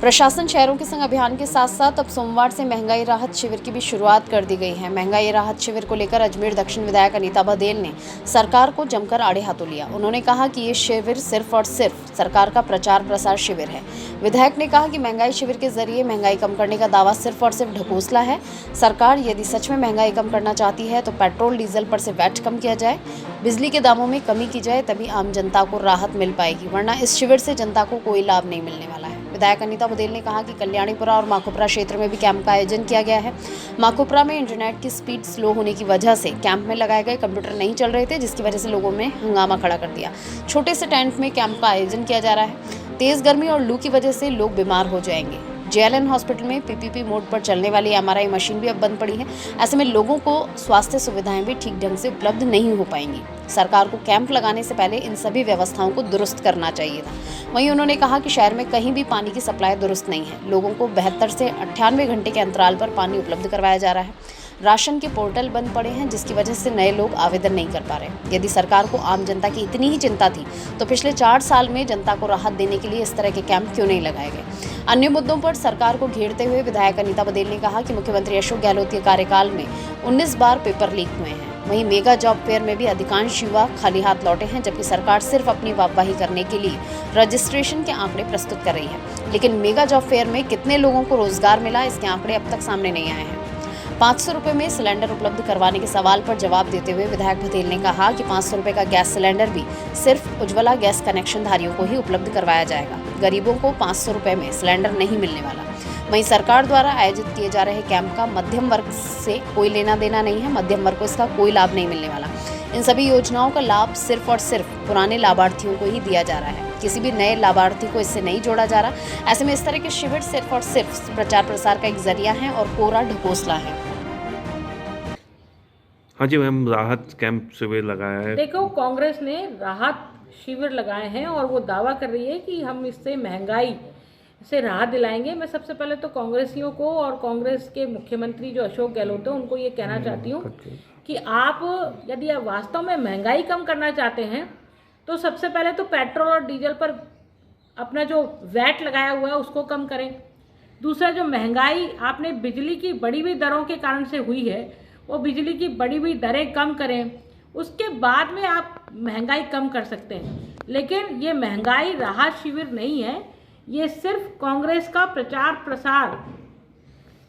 प्रशासन शहरों के संग अभियान के साथ साथ अब सोमवार से महंगाई राहत शिविर की भी शुरुआत कर दी गई है। महंगाई राहत शिविर को लेकर अजमेर दक्षिण विधायक अनीता बघेल ने सरकार को जमकर आड़े हाथों लिया। उन्होंने कहा कि ये शिविर सिर्फ और सिर्फ सरकार का प्रचार प्रसार शिविर है। विधायक ने कहा कि महंगाई शिविर के जरिए महंगाई कम करने का दावा सिर्फ और सिर्फ ढकोसला है। सरकार यदि सच में महंगाई कम करना चाहती है तो पेट्रोल डीजल पर से वैट कम किया जाए, बिजली के दामों में कमी की जाए, तभी आम जनता को राहत मिल पाएगी, वरना इस शिविर से जनता को कोई लाभ नहीं मिलने वाला है। विधायक अनीता बघेल ने कहा कि कल्याणीपुरा और माखोपुरा क्षेत्र में भी कैंप का आयोजन किया गया है। माखोपुरा में इंटरनेट की स्पीड स्लो होने की वजह से कैंप में लगाए गए कंप्यूटर नहीं चल रहे थे, जिसकी वजह से लोगों ने हंगामा खड़ा कर दिया। छोटे से टेंट में कैंप का आयोजन किया जा रहा है। तेज गर्मी और लू की वजह से लोग बीमार हो जाएंगे। JLN हॉस्पिटल में PPP मोड पर चलने वाली MRI मशीन भी अब बंद पड़ी है। ऐसे में लोगों को स्वास्थ्य सुविधाएं भी ठीक ढंग से उपलब्ध नहीं हो पाएंगी। सरकार को कैंप लगाने से पहले इन सभी व्यवस्थाओं को दुरुस्त करना चाहिए था। वहीं उन्होंने कहा कि शहर में कहीं भी पानी की सप्लाई दुरुस्त नहीं है। लोगों को 72 से 98 घंटे के अंतराल पर पानी उपलब्ध करवाया जा रहा है। राशन के पोर्टल बंद पड़े हैं, जिसकी वजह से नए लोग आवेदन नहीं कर पा रहे। यदि सरकार को आम जनता की इतनी ही चिंता थी तो पिछले 4 साल में जनता को राहत देने के लिए इस तरह के कैंप क्यों नहीं लगाए गए। अन्य मुद्दों पर सरकार को घेरते हुए विधायक अनीता बघेल ने कहा कि मुख्यमंत्री अशोक गहलोत के कार्यकाल में 19 बार पेपर लीक हुए हैं। वहीं मेगा जॉब फेयर में भी अधिकांश युवा खाली हाथ लौटे हैं, जबकि सरकार सिर्फ अपनी वाहवाही करने के लिए रजिस्ट्रेशन के आंकड़े प्रस्तुत कर रही है। लेकिन मेगा जॉब फेयर में कितने लोगों को रोजगार मिला, इसके आंकड़े अब तक सामने नहीं आए हैं। 500 रुपये में सिलेंडर उपलब्ध करवाने के सवाल पर जवाब देते हुए विधायक बघेल ने कहा कि 500 रुपये का गैस सिलेंडर भी सिर्फ उज्ज्वला गैस कनेक्शन धारियों को ही उपलब्ध करवाया जाएगा। गरीबों को 500 रुपये में सिलेंडर नहीं मिलने वाला। वहीं सरकार द्वारा आयोजित किए जा रहे कैंप का मध्यम वर्ग से कोई लेना देना नहीं है। मध्यम वर्ग को इसका कोई लाभ नहीं मिलने वाला। इन सभी योजनाओं का लाभ सिर्फ और सिर्फ पुराने लाभार्थियों को ही दिया जा रहा है। किसी भी नए लाभार्थी को इससे नहीं जोड़ा जा रहा। ऐसे में इस तरह के शिविर सिर्फ और सिर्फ प्रचार प्रसार का एक जरिया है और कोरा ढकोसला है। हाँ जी मैम, राहत कैंप शिविर लगाया है। देखो, कांग्रेस ने राहत शिविर लगाए हैं और वो दावा कर रही है कि हम इससे महंगाई से राहत दिलाएंगे। मैं सबसे पहले तो कांग्रेसियों को और कांग्रेस के मुख्यमंत्री जो अशोक गहलोत है उनको ये कहना चाहती हूँ कि आप यदि आप वास्तव में महंगाई कम करना चाहते हैं तो सबसे पहले तो पेट्रोल और डीजल पर अपना जो वैट लगाया हुआ है उसको कम करें। दूसरा, जो महंगाई आपने बिजली की बढ़ी हुई दरों के कारण से हुई है वो बिजली की बढ़ी हुई दरें कम करें, उसके बाद में आप महंगाई कम कर सकते हैं। लेकिन ये महंगाई राहत शिविर नहीं है, ये सिर्फ कांग्रेस का प्रचार प्रसार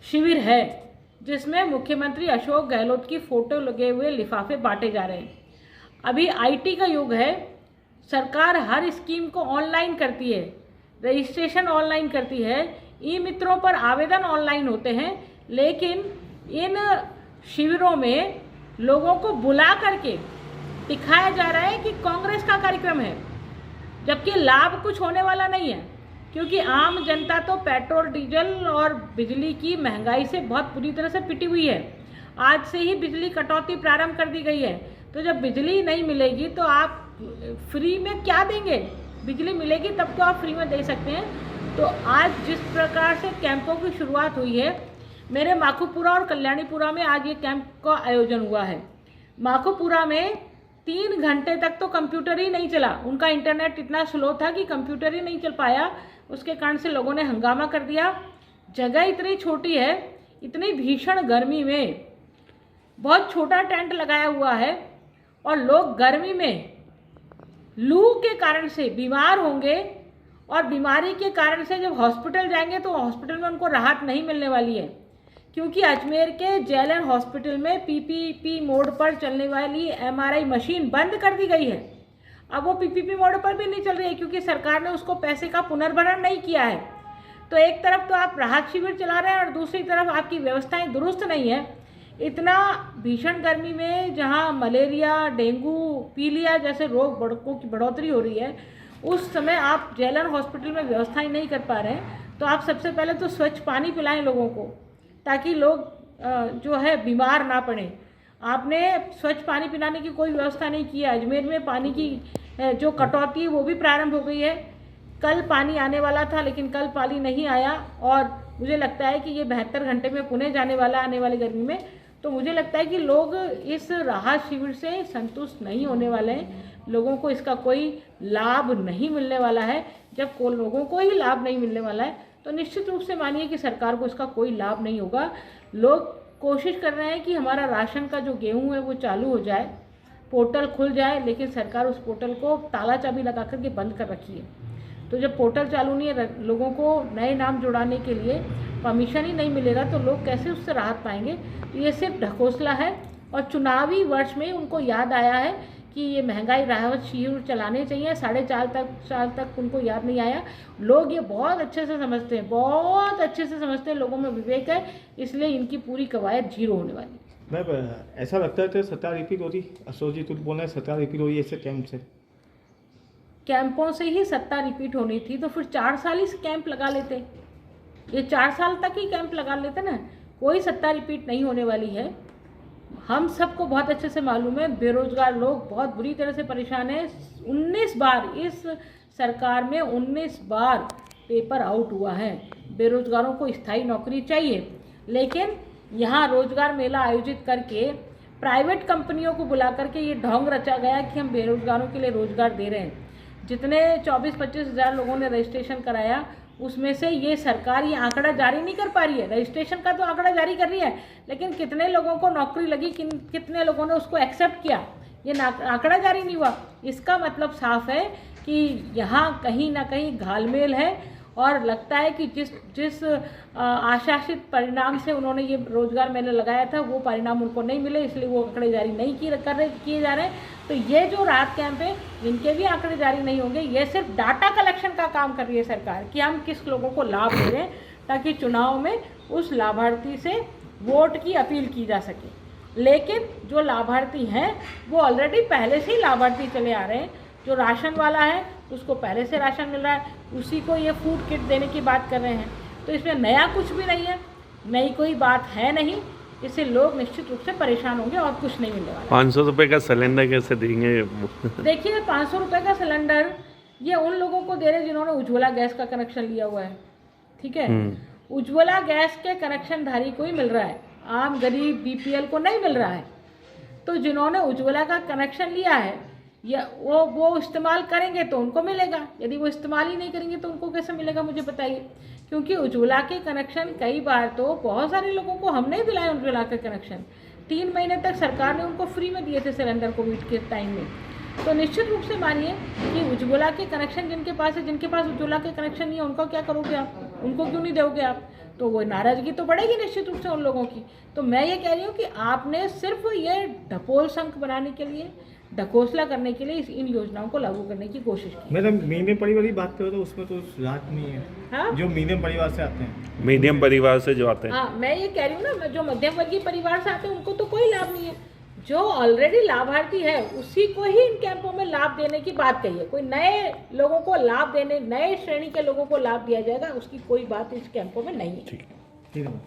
शिविर है जिसमें मुख्यमंत्री अशोक गहलोत की फ़ोटो लगे हुए लिफाफे बांटे जा रहे हैं। अभी IT का युग है, सरकार हर स्कीम को ऑनलाइन करती है, रजिस्ट्रेशन ऑनलाइन करती है, ई-मित्रों पर आवेदन ऑनलाइन होते हैं। लेकिन इन शिविरों में लोगों को बुला करके दिखाया जा रहा है कि कांग्रेस का कार्यक्रम है, जबकि लाभ कुछ होने वाला नहीं है, क्योंकि आम जनता तो पेट्रोल डीजल और बिजली की महंगाई से बहुत बुरी तरह से पिटी हुई है। आज से ही बिजली कटौती प्रारंभ कर दी गई है, तो जब बिजली नहीं मिलेगी तो आप फ्री में क्या देंगे? बिजली मिलेगी तब तो आप फ्री में दे सकते हैं। तो आज जिस प्रकार से कैंपों की शुरुआत हुई है, मेरे माखोपुरा और कल्याणीपुरा में आज ये कैंप का आयोजन हुआ है। माखोपुरा में 3 घंटे तक तो कंप्यूटर ही नहीं चला, उनका इंटरनेट इतना स्लो था कि कंप्यूटर ही नहीं चल पाया। उसके कारण से लोगों ने हंगामा कर दिया। जगह इतनी छोटी है, इतनी भीषण गर्मी में बहुत छोटा टेंट लगाया हुआ है और लोग गर्मी में लू के कारण से बीमार होंगे और बीमारी के कारण से जब हॉस्पिटल जाएंगे तो हॉस्पिटल में उनको राहत नहीं मिलने वाली है, क्योंकि अजमेर के JLN हॉस्पिटल में PPP मोड पर चलने वाली MRI मशीन बंद कर दी गई है। अब वो PPP मोड पर भी नहीं चल रही है क्योंकि सरकार ने उसको पैसे का पुनर्भरण नहीं किया है। तो एक तरफ तो आप राहत शिविर चला रहे हैं और दूसरी तरफ आपकी व्यवस्थाएं दुरुस्त नहीं है। इतना भीषण गर्मी में जहां मलेरिया, डेंगू, पीलिया जैसे रोग की बढ़ोतरी हो रही है, उस समय आप JLN हॉस्पिटल में व्यवस्थाएं नहीं कर पा रहे हैं। तो आप सबसे पहले तो स्वच्छ पानी पिलाएं लोगों को, ताकि लोग जो है बीमार ना पड़ें। आपने स्वच्छ पानी पिलाने की कोई व्यवस्था नहीं की है। अजमेर में पानी की जो कटौती है वो भी प्रारंभ हो गई है। कल पानी आने वाला था लेकिन कल पानी नहीं आया और मुझे लगता है कि ये 72 घंटे में पुणे जाने वाला आने वाली गर्मी में। तो मुझे लगता है कि लोग इस राहत शिविर से संतुष्ट नहीं होने वाले हैं। लोगों को इसका कोई लाभ नहीं मिलने वाला है। जब लोगों को ही लाभ नहीं मिलने वाला है तो निश्चित रूप से मानिए कि सरकार को इसका कोई लाभ नहीं होगा। लोग कोशिश कर रहे हैं कि हमारा राशन का जो गेहूँ है वो चालू हो जाए, पोर्टल खुल जाए, लेकिन सरकार उस पोर्टल को ताला चाबी लगा करके बंद कर रखी है। तो जब पोर्टल चालू नहीं है, लोगों को नए नाम जुड़ाने के लिए परमिशन ही नहीं मिलेगा, तो लोग कैसे उससे राहत पाएंगे। तो ये सिर्फ ढकोसला है और चुनावी वर्ष में उनको याद आया है कि ये महंगाई राहत शिविर चलाने चाहिए। 4.5 साल तक उनको याद नहीं आया। लोग ये बहुत अच्छे से समझते हैं, बहुत अच्छे से समझते हैं, लोगों में विवेक है, इसलिए इनकी पूरी कवायद जीरो होने वाली है। मैं ऐसा लगता है कि सत्ता रिपीट हो रही, अशोक जी तुम बोल रहे हैं सत्ता रिपीट हो रही है ऐसे कैंप से। कैंपों से ही सत्ता रिपीट होनी थी तो फिर 4 साल ही कैंप लगा लेते, ये 4 साल तक ही कैंप लगा लेते ना। कोई सत्ता रिपीट नहीं होने वाली है। हम सबको बहुत अच्छे से मालूम है, बेरोजगार लोग बहुत बुरी तरह से परेशान हैं। 19 बार इस सरकार में 19 बार पेपर आउट हुआ है। बेरोजगारों को स्थायी नौकरी चाहिए, लेकिन यहाँ रोजगार मेला आयोजित करके प्राइवेट कंपनियों को बुला करके ये ढोंग रचा गया कि हम बेरोजगारों के लिए रोजगार दे रहे हैं। जितने 24-25 हज़ार लोगों ने रजिस्ट्रेशन कराया, उसमें से ये सरकार ये आंकड़ा जारी नहीं कर पा रही है। रजिस्ट्रेशन का तो आंकड़ा जारी कर रही है, लेकिन कितने लोगों को नौकरी लगी, कितने लोगों ने उसको एक्सेप्ट किया, ये आंकड़ा जारी नहीं हुआ। इसका मतलब साफ है कि यहाँ कहीं ना कहीं घालमेल है और लगता है कि जिस आशासित परिणाम से उन्होंने ये रोजगार मेला लगाया था वो परिणाम उनको नहीं मिले, इसलिए वो आंकड़े जारी नहीं किए जा रहे हैं। तो ये जो राहत कैंप है, इनके भी आंकड़े जारी नहीं होंगे। ये सिर्फ डाटा कलेक्शन का काम कर रही है सरकार कि हम किस लोगों को लाभ दे रहे हैं, ताकि चुनाव में उस लाभार्थी से वोट की अपील की जा सके। लेकिन जो लाभार्थी हैं वो ऑलरेडी पहले से ही लाभार्थी चले आ रहे हैं। जो राशन वाला है उसको पहले से राशन मिल रहा है, उसी को ये फूड किट देने की बात कर रहे हैं। तो इसमें नया कुछ भी नहीं है, नई कोई बात है नहीं। इससे लोग निश्चित रूप से परेशान होंगे और कुछ नहीं मिलने वाला। 500 रुपये का सिलेंडर कैसे देंगे? देखिए 500 रुपये का सिलेंडर ये उन लोगों को दे रहे हैं जिन्होंने उज्ज्वला गैस का कनेक्शन लिया हुआ है, ठीक है। उज्ज्वला गैस के कनेक्शनधारी को ही मिल रहा है, आम गरीब BPL को नहीं मिल रहा है। तो जिन्होंने उज्ज्वला का कनेक्शन लिया है या वो इस्तेमाल करेंगे तो उनको मिलेगा, यदि वो इस्तेमाल ही नहीं करेंगे तो उनको कैसे मिलेगा, मुझे बताइए। क्योंकि उज्ज्वला के कनेक्शन कई बार तो बहुत सारे लोगों को हमने ही दिलाए उज्ज्वला के कनेक्शन। 3 महीने तक सरकार ने उनको फ्री में दिए थे सिलेंडर कोविड के टाइम में। तो निश्चित रूप से मानिए कि उज्ज्वला के कनेक्शन जिनके पास है, जिनके पास उज्ज्वला के कनेक्शन नहीं है, उनका क्या करोगे आप, उनको क्यों नहीं दोगे आप? तो वो नाराज़गी तो बढ़ेगी निश्चित रूप से उन लोगों की। तो मैं ये कह रही हूँ कि आपने सिर्फ ये ढपोल संख बनाने के लिए, ढकोसला करने के लिए इन योजनाओं को लागू करने की कोशिश की। मैडम मीडियम परिवार की बात करो तो उसमें तो राहत नहीं है। हाँ? जो मीडियम परिवार से आते हैं, मीडियम परिवार से जो आते हैं, हाँ मैं ये कह रही हूँ ना, जो मध्यम वर्गीय परिवार से आते हैं उनको तो कोई लाभ नहीं है। जो ऑलरेडी लाभार्थी है उसी को ही इन कैंपों में लाभ देने की बात कही है। कोई नए लोगों को लाभ देने, नए श्रेणी के लोगों को लाभ दिया जाएगा, उसकी कोई बात इस कैंपों में नहीं है। ठीक है।